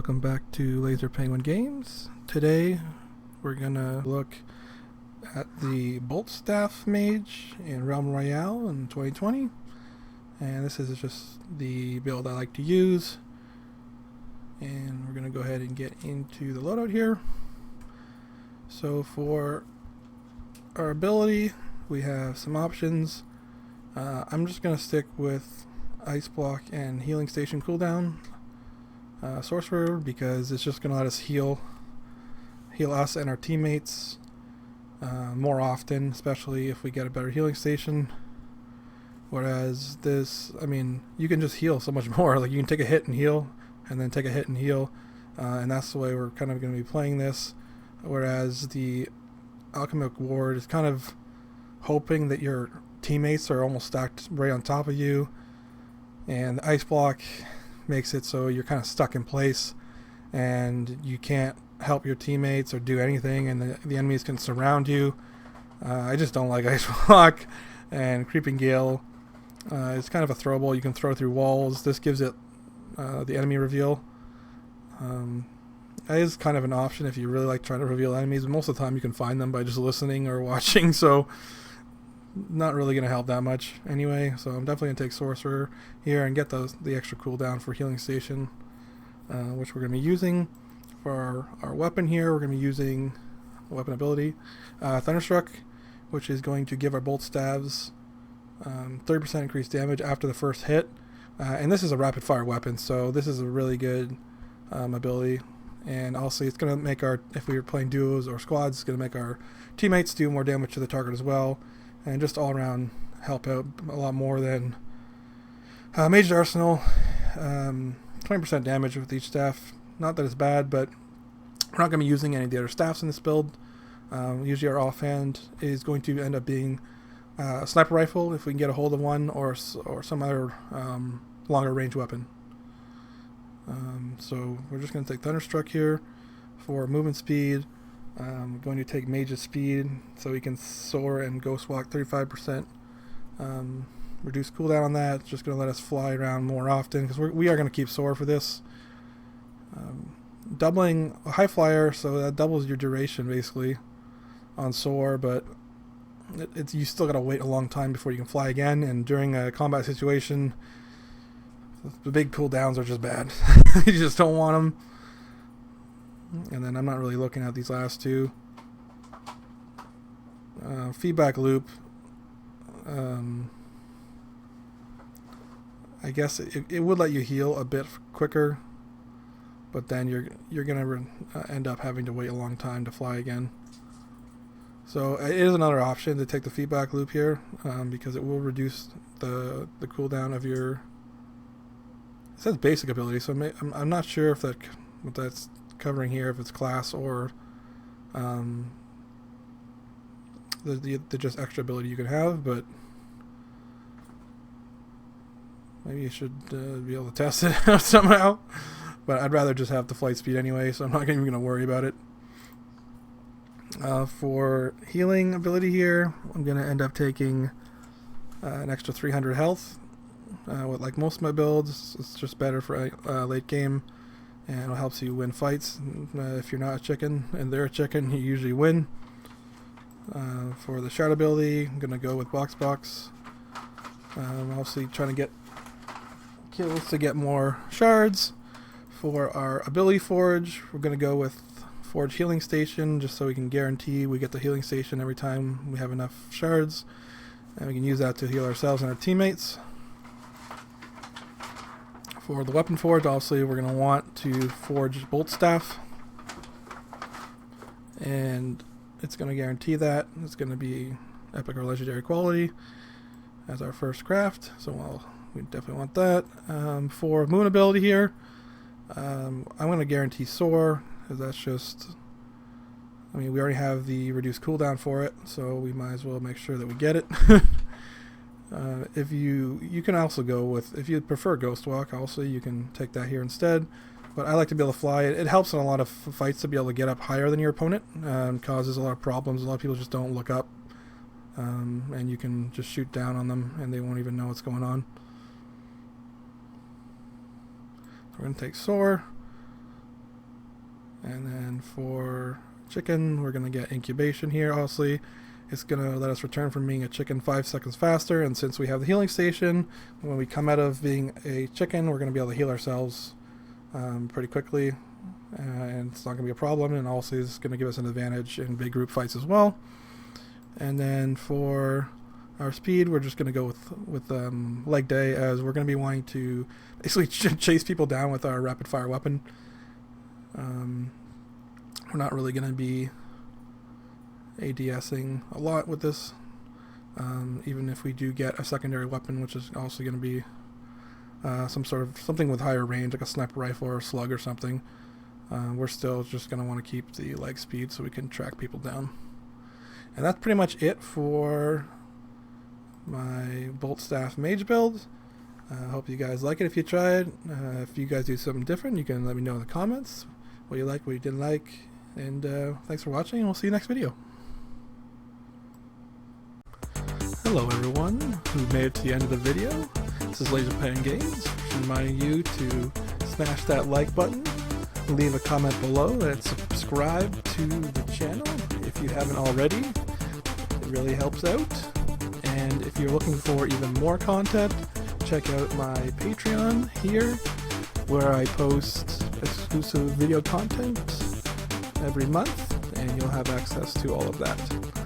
Welcome back to Laser Penguin Games. Today we're gonna look at the Bolt Staff Mage in Realm Royale in 2020, and this is just the build I like to use. And we're gonna go ahead and get into the loadout here. So for our ability, we have some options. I'm just gonna stick with Ice Block and Healing Station cooldown. Sorcerer, because it's just going to let us heal us and our teammates more often, especially if we get a better healing station. Whereas this, I mean, you can just heal so much more. Like, you can take a hit and heal, and then take a hit and heal, and that's the way we're kind of going to be playing this. Whereas the Alchemic Ward is kind of hoping that your teammates are almost stacked right on top of you, and the Ice Block makes it so you're kind of stuck in place and you can't help your teammates or do anything, and the enemies can surround you. I just don't like Ice Block. And Creeping Gale is kind of a throwable. You can throw through walls. This gives it the enemy reveal. That is kind of an option if you really like trying to reveal enemies, but most of the time you can find them by just listening or watching, so not really going to help that much anyway. So I'm definitely going to take Sorcerer here and get the extra cooldown for Healing Station, which we're going to be using for our weapon here. We're going to be using weapon ability Thunderstruck, which is going to give our bolt stabs 30% increased damage after the first hit, and this is a rapid fire weapon, so this is a really good ability. And also it's going to make if we were playing duos or squads, it's going to make our teammates do more damage to the target as well, and just all around help out a lot more than Mage Arsenal. 20% damage with each staff. Not that it's bad, but we're not going to be using any of the other staffs in this build. Usually our offhand is going to end up being a sniper rifle if we can get a hold of one, or some other longer range weapon. So we're just going to take Thunderstruck here for movement speed. I'm going to take Mage's speed so he can soar and ghost walk 35%. Reduce cooldown on that. It's just going to let us fly around more often, because we are going to keep soar for this. Doubling a high flyer, so that doubles your duration basically on soar, but you still got to wait a long time before you can fly again, and during a combat situation the big cooldowns are just bad. You just don't want them. And then I'm not really looking at these last two. Feedback loop. I guess it would let you heal a bit quicker, but then you're gonna end up having to wait a long time to fly again. So it is another option to take the feedback loop here, because it will reduce the cooldown of your. It says basic ability, so I'm not sure if what that's covering here, if it's class or the just extra ability you can have, but maybe you should be able to test it out somehow. But I'd rather just have the flight speed anyway, so I'm not even going to worry about it. For healing ability here, I'm going to end up taking an extra 300 health. With like most of my builds, it's just better for late game, and it helps you win fights. If you're not a chicken and they're a chicken, you usually win. For the shard ability, I'm going to go with Box. Obviously trying to get kills to get more shards. For our ability Forge, we're going to go with Forge Healing Station, just so we can guarantee we get the healing station every time we have enough shards, and we can use that to heal ourselves and our teammates. For the weapon forge, obviously we're going to want to forge Bolt Staff, and it's going to guarantee that. It's going to be epic or legendary quality as our first craft, so we definitely want that. For movement ability here, I'm going to guarantee Soar, because that's just, I mean, we already have the reduced cooldown for it, so we might as well make sure that we get it. If you can also go with, if you prefer Ghost Walk, also you can take that here instead. But I like to be able to fly. It helps in a lot of fights to be able to get up higher than your opponent. Causes a lot of problems. A lot of people just don't look up, and you can just shoot down on them and they won't even know what's going on. So we're going to take Soar. And then for chicken, we're going to get incubation here. Obviously, it's going to let us return from being a chicken 5 seconds faster. And since we have the healing station, when we come out of being a chicken, we're going to be able to heal ourselves pretty quickly. And it's not going to be a problem. And also, it's going to give us an advantage in big group fights as well. And then for our speed, we're just going to go with leg day, as we're going to be wanting to basically chase people down with our rapid fire weapon. We're not really going to be ADSing a lot with this, even if we do get a secondary weapon, which is also going to be something with higher range, like a sniper rifle or a slug or something. We're still just going to want to keep the leg speed so we can track people down. And that's pretty much it for my Bolt Staff Mage build. I hope you guys like it if you try it. If you guys do something different, you can let me know in the comments what you like, what you didn't like. And thanks for watching, and we'll see you next video. Hello everyone who made it to the end of the video. This is Laser Pen Games, reminding you to smash that like button, leave a comment below, and subscribe to the channel if you haven't already. It really helps out. And if you're looking for even more content, check out my Patreon here, where I post exclusive video content every month, and you'll have access to all of that.